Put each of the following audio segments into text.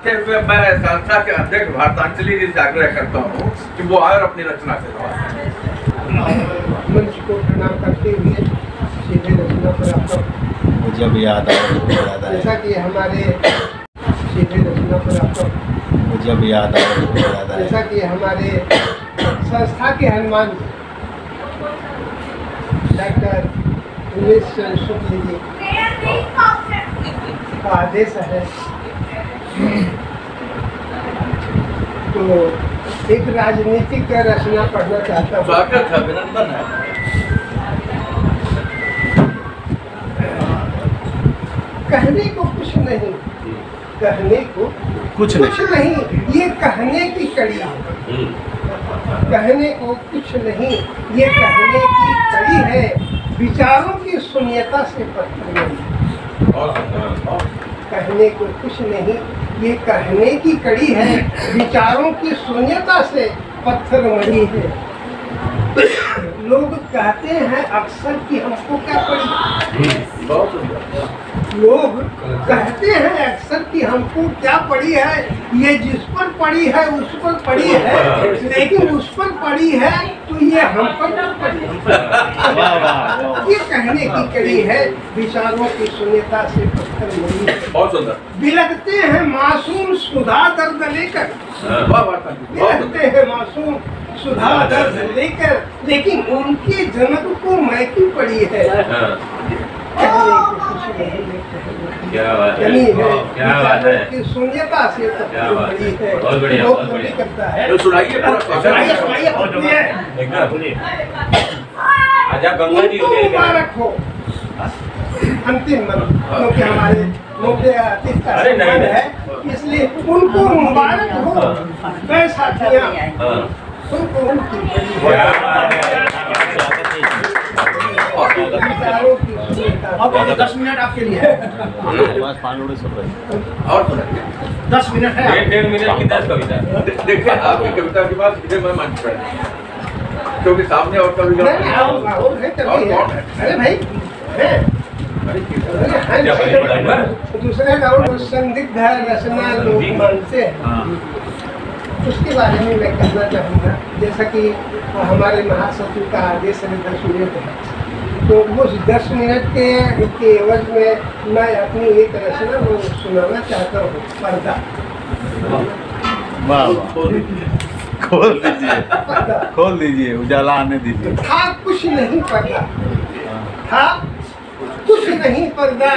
मैं संस्था के अध्यक्ष भारतांजलि जी से आग्रह करता हूँ कि वो आए और अपनी रचना से मंच को प्रणाम करते हुए सीधे रचना पर आपका जब याद आए जैसा कि हमारे सीधे रचना पर आपका जब याद आए जैसा कि हमारे संस्था के हनुमान डॉक्टर उमेश चंद्र शुक्ल जी का आदेश है तो एक राजनीतिक रचना पढ़ना चाहता हूँ। स्वागत है, अभिनंदन है। कहने को कुछ नहीं, कहने को कुछ नहीं, ये कहने की कड़ी है। कहने को कुछ नहीं, ये कहने की कड़ी है, विचारों की शून्यता से पत्थर नहीं। कहने को कुछ नहीं, ये कहने की कड़ी है, विचारों की शून्यता से पत्थर मढ़ी है। लोग कहते हैं अक्सर कि हमको क्या पड़ी, लोग कहते हैं अक्सर कि हमको क्या पड़ी है, ये जिस पर पड़ी है उस पर पड़ी है, लेकिन उस पर पड़ी है तो ये हम पर पड़ी है। ये कहने की कड़ी है, विचारों की शून्यता से पत्थर मढ़ी है। बहुत सुंदर। बिलखते हैं मासूम सुधा दर्द लेकर, बिलखते हैं मासूम सुधा दर्द लेकर, लेकिन उनके जनक को मैं क्यों पड़ी है। कहने को कुछ नहीं, क्या बात है, क्या बात है, की शून्यता से क्या बात है, है। बहुत बढ़िया, बहुत बढ़िया करता है। तो सुनाइए आजा गंगा जी मुबारक हो अंतिम मन, क्योंकि हमारे मुख्य अतिथि का सम्मान है, इसलिए उनको मुबारक हो। मैं साथियाँ उनको उनकी और 10 मिनट आपके लिए और सुनाइए। 10 मिनट है। 1.5 मिनट की 10 कविता। देखिए आपकी कविता के बाद सीधे मैं मंच पर, क्योंकि सामने और कवि लोग अरे भाई दूसरे गाँव संदिग्ध रचना लोग मानते हैं, उसके बारे में मैं कहना चाहूँगा। जैसा कि हमारे महासचिव का आदेश है 10 मिनट है, तो वो 10 मिनट के एवज में मैं अपनी एक रचना वो सुनाना चाहता हूँ। पर्दा। खोल दीजिए, उजाला आने दीजिए। था कुछ नहीं पर्दा, था कुछ नहीं पर्दा,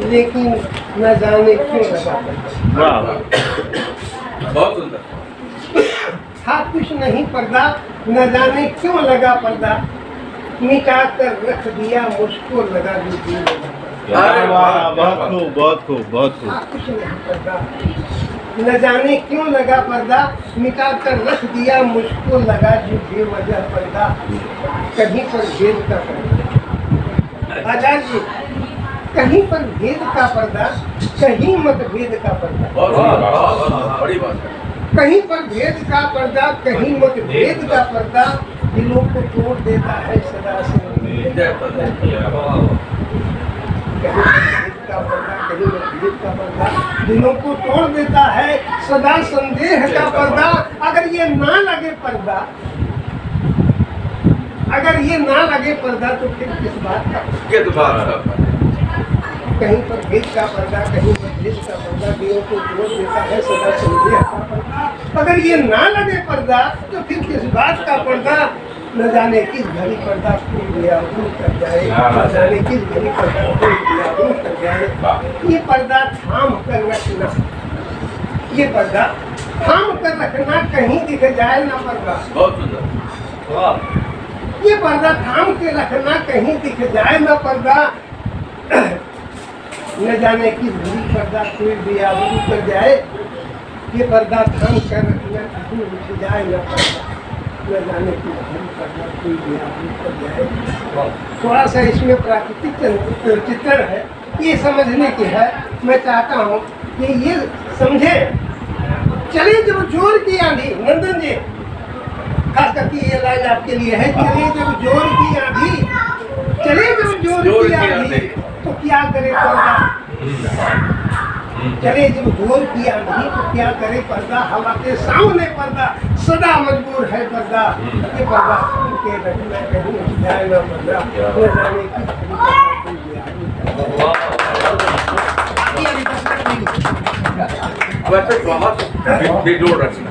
लेकिन न जाने क्यों लगा पर्दा। बहुत सुंदर। था कुछ नहीं पर्दा, न जाने क्यों लगा पर्दा, मिटा कर रख दिया मुझको लगा दी। अरे वाह, बहुत खूब, बहुत खूब, बहुत खूब। था कुछ नहीं पर्दा, न जाने क्यों लगा पर्दा, मिटा कर रख दिया मुझको लगा जो बेवजह पर्दा। कहीं पर भेद का पर्दा, आचार्य जी, कहीं पर भेद का पर्दा, कहीं मतभेद का पर्दा। बड़ी बात है। कहीं पर भेद का पर्दा, कहीं मतभेद का पर्दा, दिलों को तोड़ देता है सदा से। कहीं भेद का पर्दा, कहीं मतभेद का पर्दा, दिलों को तोड़ देता है सदा संदेह का पर्दा। अगर ये ना लगे पर्दा, अगर ये ना लगे पर्दा, तो फिर किस बात का? ये तो बात है। कहीं पर भेद का पर्दा, कहीं मतभेद का पर्दा, दिलों को तोड़ देता है सदा संदेह का पर्दा। अगर ये ना लगे पर्दा, तो फिर किस बात का पर्दा? न जाने किस घड़ी पर्दा खुल गया भूल कर जाए, न जाने किस घड़ी पर्दा खुल गया भूल कर जाए। ये पर्दा थाम कर रखना, ये पर्दा थाम कर रखना, कहीं दिख जाए ना पर्दा। बहुत सुंदर। ये पर्दा थाम के रखना, कहीं दिख जाए ना पर्दा। न जाने किस घड़ी पर्दा खुल गया भूल कर जाए। ये पर्दा थाम कर रखना, कहीं दिख जाए ना पर्दा। न जाने किस घड़ी पर्दा खुल गया भूल कर जाए। थोड़ा सा इसमें प्राकृतिक चित्रण है, ये समझने की है। मैं चाहता हूँ कि ये समझे। चले जब जोर की आंधी, नंदन जी खास करके ये लाइन आपके लिए है। चले जब जोर की आंधी, चले जब जोर की आंधी, तो क्या करे पर्दा। चले जब ढोल किया नहीं तो क्या करे पर्दा, हवा के सामने पर्दा, सदा मजबूर है पर्दा, ये पर्दा सुन के रखना कहीं जाए ना पर्दा, न जाने की वैसे बहुत बेजोड़ रचना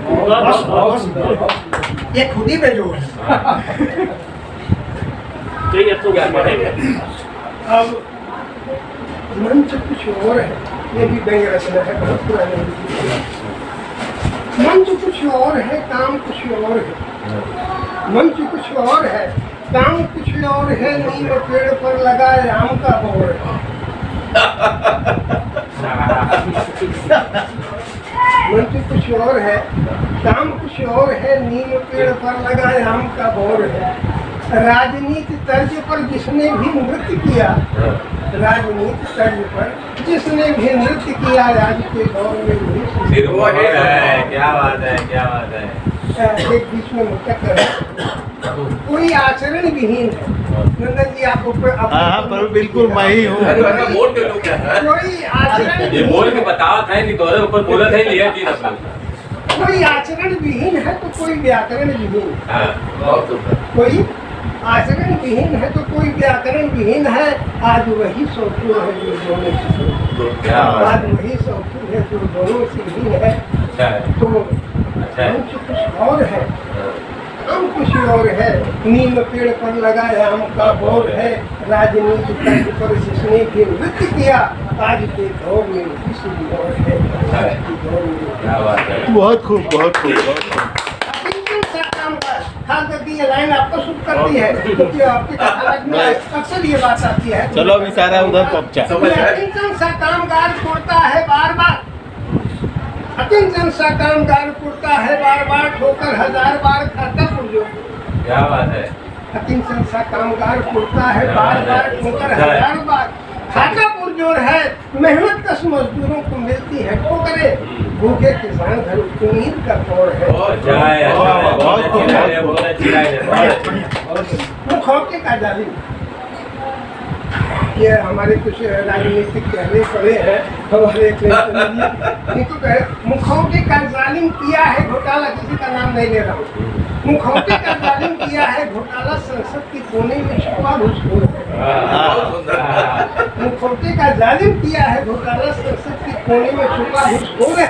ये खुद ही बेजोड़ है। अब मंच कुछ और है, ये भी व्यंग्य रचना है, बहुत पुरानी। मंच कुछ और है, काम कुछ और है। मंच कुछ और है, काम कुछ और है, नीम पेड़ पर लगा आम का बोर है। मंच कुछ और है, काम कुछ और है, नीम पेड़ पर लगा आम का बोर है। राजनीति तर्ज पर जिसने भी नृत्य किया, राजनीति तर्ज पर जिसने भी नृत्य किया, आज के दौर में भी क्या बात है, क्या बात है। एक बीच में मुतक है, कोई आचरण विहीन है। नंदन जी आप ऊपर हाँ पर बिल्कुल मैं ही हूँ। मोड़ के लोग क्या है कोई आचरण ये बोल के बतावा था नहीं, तोरे ऊपर बोला था लिया चीज अपना। कोई आचरण विहीन है तो कोई व्याकरण विहीन है। बहुत सुंदर। कोई आचरण विहीन है तो कोई व्याकरण विहीन है। आज वही सौखुर है जो दोनों से, क्या बात आज है। वही सौखुर है जो दोनों से विहीन है। अच्छा है, तो अच्छा है। मंच कुछ और है, आम कुछ और है, नीम पेड़ पर लगा आम का बोर है। राजनीति तर्ज पर जिसने भी नृत्य किया, आज के दौर में किसी और है। आज के दौर में क्या बात है। बहुत खूब, बहुत खूब, बहुत खूब। खास करके ये लाइन आपको सूट करती है, क्योंकि आपके कथानक में अक्सर ये बात आती है। चलो अभी सारा उधर पहुंचा। समझ आया? अतिंचन सा कामगार कुड़ता है बार बार, अतिंचन सा कामगार कुड़ता है बार बार, ठोकर हजार बार खाता पुरजो। क्या बात है। अतिंचन सा कामगार कुड़ता है बार बार, ठोकर हजार बार खाता पुरजोर है। मेहनत कश मजदूरों को मिलती है ठोकरे, भूखे किसान घर उम्मीद का तौर है। अच्छा है, अच्छा है, बहुत अच्छा है, बहुत अच्छी लाइन है, बहुत अच्छी। मुखौटे का जालिम, ये हमारे कुछ राजनीतिक कहने पड़े हैं हमारे तो कहे मुखौटे का जालिम किया है घोटाला, किसी का नाम नहीं ले रहा हूँ। मुखौटे का जालिम किया है घोटाला, संसद के कोने में छुपा घुसखोर है। बहुत सुंदर। मुखौटे का जालिम किया है घोटाला, संसद के कोने में छुपा घुसखोर है।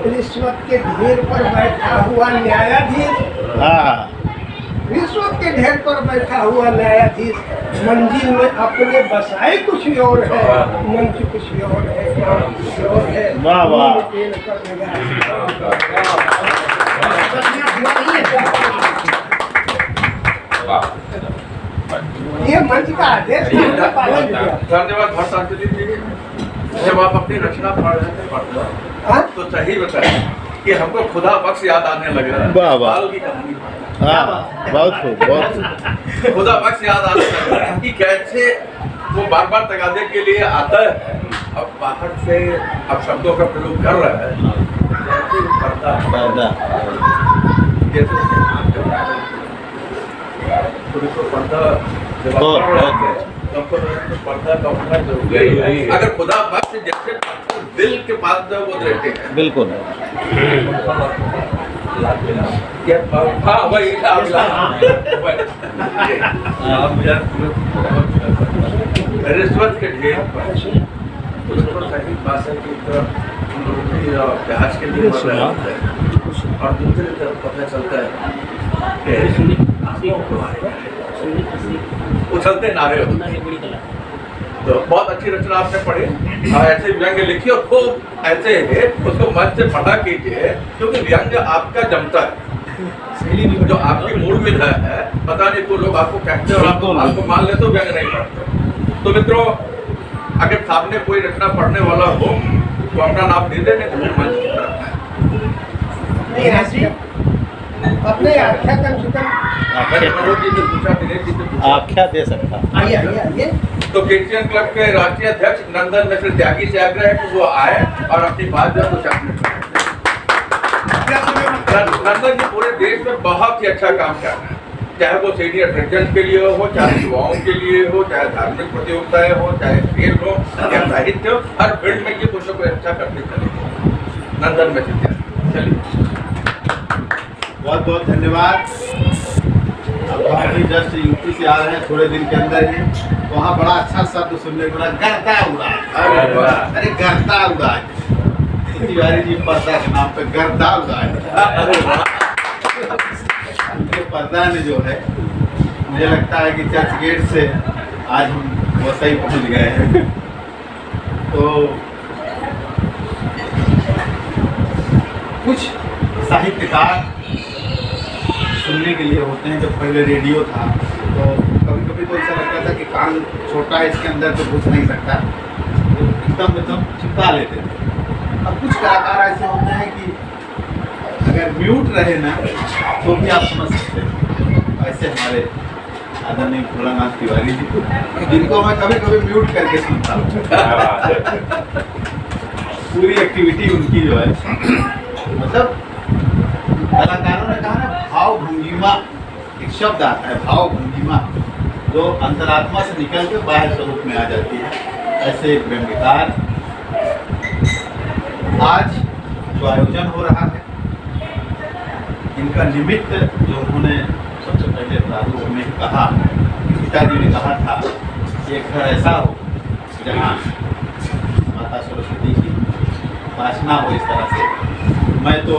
रिश्वत के ढेर पर बैठा हुआ न्यायाधीश, हाँ रिश्वत के ढेर पर बैठा हुआ न्यायाधीश, मंजिल में अपने बसाए कुछ और है, मंच कुछ और है, काम कुछ और है। वाह, वाह। पेड़ पर लगा ये मंच का आदेश था, हमने पालन किया। धन्यवाद भारतांजलि जी। जब आप अपनी रचना पढ़ रहे थे हाँ? तो सही बताया कि हमको खुदा बख्श याद आने लगा। वाह, वाह। बाल की कहानी। हाँ बहुत खूब, बहुत खूब। खुदा बख्श याद आने लगा कि कैसे वो बार बार तगादे के लिए आता है, अब बाहर से अब शब्दों का प्रयोग कर रहा है। जैसे पर्दा, पर्दा। जैसे पुरुष को पर्दा जब आप बहुत, पढ़ रहे बहुत। थे, तब तो पर्दा का होना जरूरी है। अगर खुदा बख्श जैसे दिल के पास जो वो रहते हैं। बिल्कुल। क्या हाँ वही रिश्वत के ढेर पर उसको सही बात है कि प्याज के लिए मर रहा है और दूसरी तरफ पता चलता है कि उछलते नारे होते हैं। तो बहुत अच्छी रचना आपने पढ़ी और ऐसे व्यंग लिखी और खूब ऐसे है उसको मन से पढ़ा कीजिए, क्योंकि व्यंग आपका जमता है। जो आपकी मूड में है पता नहीं को लोग आपको कहते हैं और आपको मान ले तो व्यंग नहीं पढ़ते। तो मित्रों अगर सामने कोई रचना पढ़ने वाला हो तो अपना नाम दे देने तो फिर मंच की तरफ है। अपने आख्या कम से कम मैंने मनोज जी से पूछा, दिनेश जी से पूछा। आख्या दे सकता। आइए आइए आइए। तो क्रिश्चियन क्लब के राष्ट्रीय अध्यक्ष नंदन मिश्र त्यागी से आग्रह है कि वो आए और अपनी बात जो कुछ नंदन जी पूरे देश में बहुत ही अच्छा काम कर रहे हैं। चाहे वो सीनियर सिटीजन के लिए हो, चाहे युवाओं के लिए हो, चाहे धार्मिक प्रतियोगिताएं हो, चाहे खेल हो या साहित्य हो, हर फील्ड में ये कुछ ना कुछ अच्छा करते चले। नंदन में चलिए, बहुत बहुत धन्यवाद। अब हम अभी जस्ट यूपी से आ रहे हैं थोड़े दिन के अंदर ही, वहाँ बड़ा अच्छा शब्द सुनने को मिला, गर्दा उड़ाए। अरे वाह। अरे गर्दा उड़ाए, तिवारी जी पर्दा के नाम पे गर्दा उड़ाए। पर्दा ने जो है, मुझे लगता है कि चर्च गेट से आज हम वसई पहुंच गए हैं। तो कुछ साहित्यकार सुनने के लिए होते हैं। जब पहले रेडियो था तो कभी कभी तो ऐसा लगता था कि कान छोटा है, इसके अंदर तो घुस नहीं सकता, तो एकदम चिपका लेते थे। अब कुछ कलाकार ऐसे होते हैं कि अगर म्यूट रहे ना तो भी आप समझ सकते हैं। ऐसे हमारे आदरणीय भोलानाथ तिवारी जी, जिनको मैं कभी कभी म्यूट करके सुनता हूँ। पूरी एक्टिविटी उनकी जो है, मतलब कलाकारों ने कहा ना, भाव भंगिमा, एक शब्द आता है भाव भंगिमा, जो अंतरात्मा से निकल के बाह्य स्वरूप में आ जाती है। ऐसे व्यंग्यकार आज जो आयोजन हो रहा है, इनका निमित्त जो उन्होंने सबसे पहले प्रारूप में ही कहा, पिताजी ने कहा था कि एक घर ऐसा हो जहाँ माता सरस्वती की उपासना हो। इस तरह से मैं तो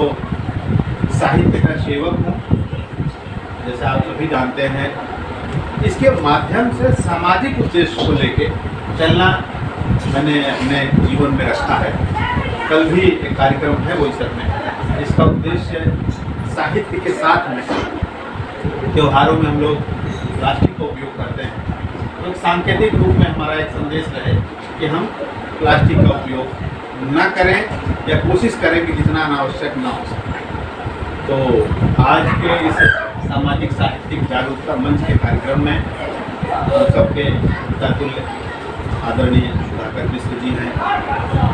साहित्य का सेवक हूँ, जैसे आप सभी जानते हैं। इसके माध्यम से सामाजिक उद्देश्य को लेके चलना मैंने अपने जीवन में रखा है। कल भी एक कार्यक्रम है बोईसर में, इसका उद्देश्य साहित्य के साथ में त्योहारों में हम लोग प्लास्टिक का उपयोग करते हैं, तो एक सांकेतिक रूप में हमारा एक संदेश रहे कि हम प्लास्टिक का उपयोग न करें या कोशिश करें कि जितना अनावश्यक ना हो सके। तो आज के इस सामाजिक साहित्यिक जागरूकता मंच के कार्यक्रम में हम सबके पितातुल्य आदरणीय सुधाकर मिश्र जी हैं,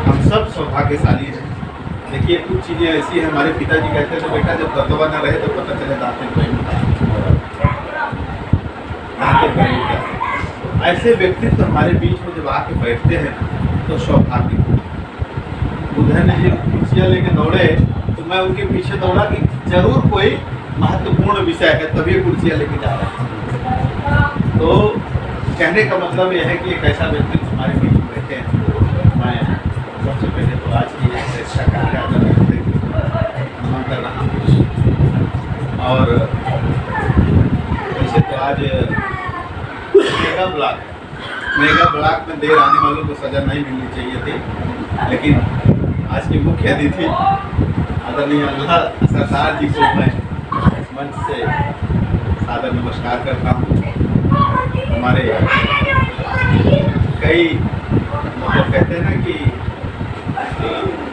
हम सब सौभाग्यशाली हैं। देखिए, कुछ चीज़ें ऐसी हैं, हमारे पिताजी कहते थे बेटा जब दबदबा न रहे तो पता चले दांते क्या। ऐसे व्यक्तित्व हमारे बीच में जब आके बैठते हैं तो सौभाग्य। बुधन जी कुर्सियाँ लेके दौड़े तो मैं उनके पीछे दौड़ा कि जरूर कोई महत्वपूर्ण विषय है, तभी कुर्सियाँ लेके जा रहे हैं। तो कहने का मतलब यह है कि एक ऐसा व्यक्तित्व हमारे बीच में बैठे हैं। मैं सबसे पहले तो आज की श्रेष्ठा कार्य नमन कर रहा हूँ। और वैसे तो आज मेगा ब्लॉक में देर आने वालों को सज़ा नहीं मिलनी चाहिए थी, लेकिन आज की मुख्य अतिथि आदरणीय अल्लाह सरदार जी को मैं इस मंच से सादर नमस्कार करता हूँ। हमारे कई मतलब कहते हैं ना कि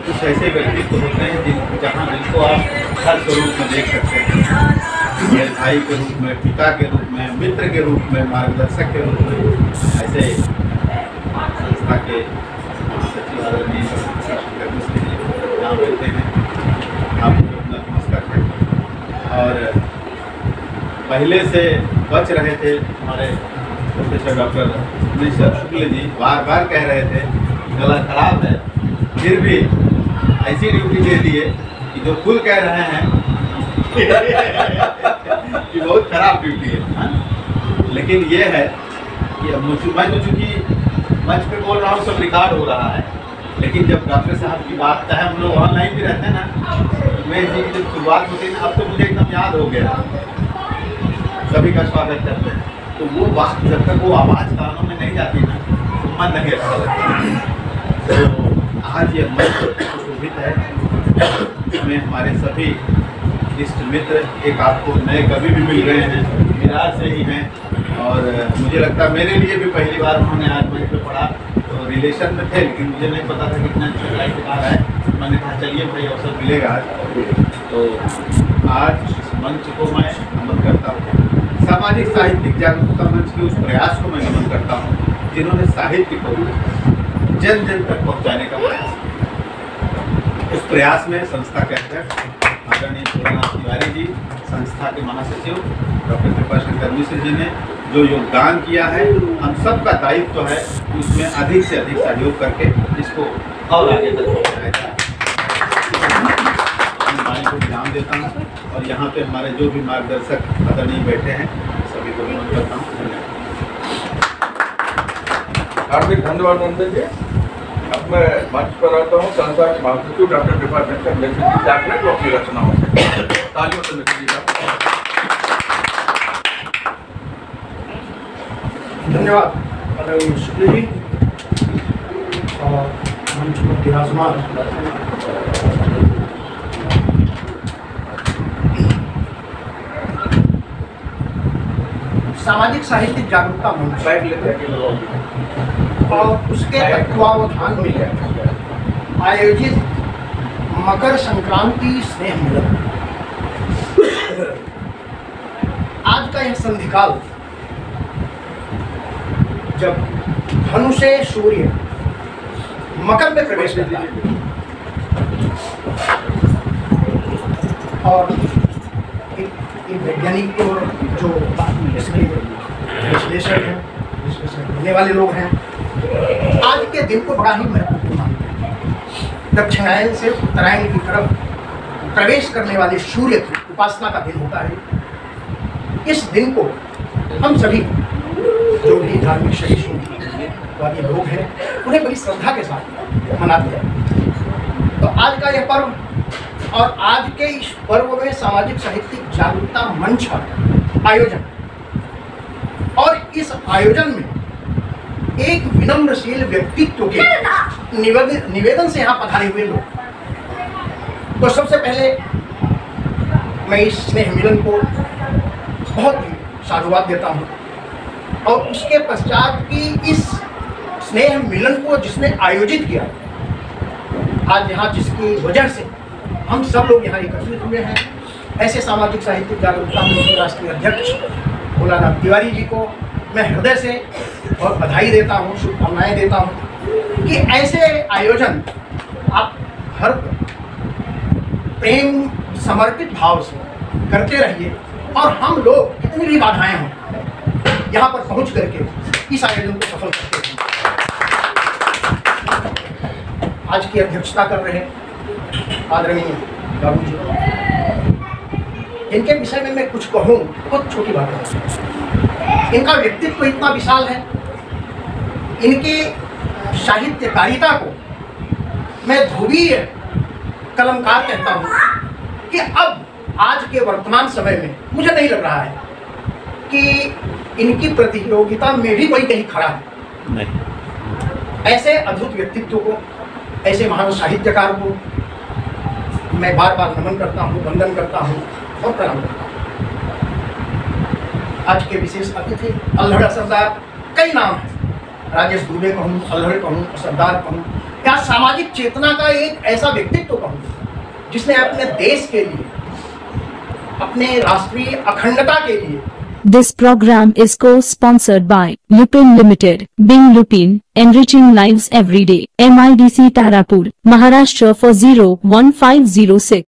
कुछ ऐसे व्यक्तित्व होते हैं जिनको आप हर स्वरूप में देख सकते हैं, मेरे भाई के रूप में, पिता के रूप में, मित्र के रूप में, मार्गदर्शक के रूप में। ऐसे संस्था के सचिव आदरणीय यहाँ बैठे हैं, आपको अपना नमस्कार करते। और पहले से बच रहे थे हमारे प्रोफेसर डॉक्टर मिश्र शुक्ल जी, बार बार कह रहे थे गला खराब है, फिर भी ऐसी ड्यूटी दे दिए कि जो खुद कह रहे हैं कि बहुत खराब ड्यूटी है। लेकिन ये है कि अब मैं तो चूँकि मंच पे बोल रहा हूँ, सब रिकॉर्ड हो रहा है, लेकिन जब डॉक्टर साहब की बात, चाहे हम लोग ऑनलाइन भी रहते हैं ना, मैं जी की जब शुरुआत होती है ना, अब तो मुझे एकदम याद हो गया, सभी का स्वागत करते हैं। तो वो बात जब तक वो आवाज़ कानों में नहीं जाती ना, तो मन नहीं अच्छा लगता। तो आज ये मंच सुशोभित है, इसमें हमारे सभी इष्ट मित्र एक आपको नए कवि भी मिल रहे हैं, विरार से ही हैं। और मुझे लगता है मेरे लिए भी पहली बार उन्होंने आज मंच पे पढ़ा, तो रिलेशन में थे, लेकिन मुझे नहीं पता था कितना अच्छा लाइफ है। मैंने कहा चलिए भाई अवसर मिलेगा आज। तो आज इस मंच को मैं नमन करता हूँ, सामाजिक साहित्यिक जागरूकता मंच के उस प्रयास को मैं नमन करता हूँ जिन्होंने साहित्य को जन जन तक पहुँचाने का प्रयास किया। उस प्रयास में संस्था के अध्यक्ष आदरणीय भोलानाथ तिवारी जी, संस्था के महासचिव डॉक्टर कृपाशंकर मिश्र जी ने जो योगदान किया है, हम सबका दायित्व तो है कि उसमें अधिक से अधिक सहयोग करके इसको और आगे तक पहुँचाया जाए। मैं वाणी को विराम देता हूँ और यहाँ पे हमारे जो भी मार्गदर्शक आदरणीय बैठे हैं सभी को नमन करता हूँ। धन्यवाद। हार्दिक धन्यवाद नंदन जी। अब मैं मंच पर आता हूँ संस्था के महासचिव डॉक्टर कृपाशंकर मिश्र जी से जो अपनी रचनाओं से तालियों से मिश्र जी का धन्यवाद आदरणीय शुक्ल जी और मंच पर विराजमान सामाजिक साहित्यिक जागरूकता मंच बैठ लेते हैं और उसके तत्वावधान में आयोजित मकर संक्रांति स्नेह मिलन, आज का यह संधिकाल जब धनु से सूर्य मकर में प्रवेश करता है और वैज्ञानिक और जो इसके विश्लेषक हैं, विश्लेषण करने वाले लोग हैं, आज के दिन को बड़ा ही महत्वपूर्ण मानते हैं। दक्षिणायन से उत्तरायण की तरफ प्रवेश करने वाले सूर्य की उपासना का दिन होता है। इस दिन को हम सभी जो भी धार्मिक सहिष्णु वाले लोग हैं उन्हें बड़ी श्रद्धा के साथ मनाते हैं। तो आज का यह पर्व और आज के इस पर्व में सामाजिक साहित्यिक जागरूकता मंच का आयोजन, और इस आयोजन में एक विनम्रशील व्यक्तित्व के निवेदन से यहाँ पधारे हुए लोग। तो सबसे पहले मैं इस स्नेह मिलन को बहुत ही साधुवाद देता हूँ और उसके पश्चात की इस स्नेह मिलन को जिसने आयोजित किया, आज यहाँ जिसकी वजह से हम सब लोग यहाँ एकत्रित हुए हैं, ऐसे सामाजिक साहित्यिक जागरूकता मंच के राष्ट्रीय अध्यक्ष भोलानाथ तिवारी जी को मैं हृदय से बहुत बधाई देता हूँ, शुभकामनाएं देता हूँ कि ऐसे आयोजन आप हर प्रेम समर्पित भाव से करते रहिए और हम लोग कितनी भी बाधाएं हों यहाँ पर पहुँच करके इस आयोजन को सफल करते हैं। आज की अध्यक्षता कर रहे आदरणीय बाबू जी, इनके विषय में मैं कुछ कहूँ बहुत छोटी बात है। इनका व्यक्तित्व इतना विशाल है, इनकी साहित्यकारिता को मैं ध्रुवीय कलमकार कहता हूँ कि अब आज के वर्तमान समय में मुझे नहीं लग रहा है कि इनकी प्रतियोगिता में भी कोई कहीं खड़ा है। नहीं। ऐसे अद्भुत व्यक्तित्व को, ऐसे महान साहित्यकार को मैं बार बार नमन करता हूँ, वंदन करता हूँ और प्रणाम करता हूँ। आज के विशेष अतिथि अल्हड़ असरदार, कई नाम हैं, राजेश दुबे कहूँ, अल्हड़ कहूँ, असरदार कहूँ, या सामाजिक चेतना का एक ऐसा व्यक्तित्व कहूँ जिसने अपने देश के लिए, अपने राष्ट्रीय अखंडता के लिए। This program is co-sponsored by Lupin Limited, Bing Lupin, enriching lives every day. MIDC Tarapur, Maharashtra 401,506.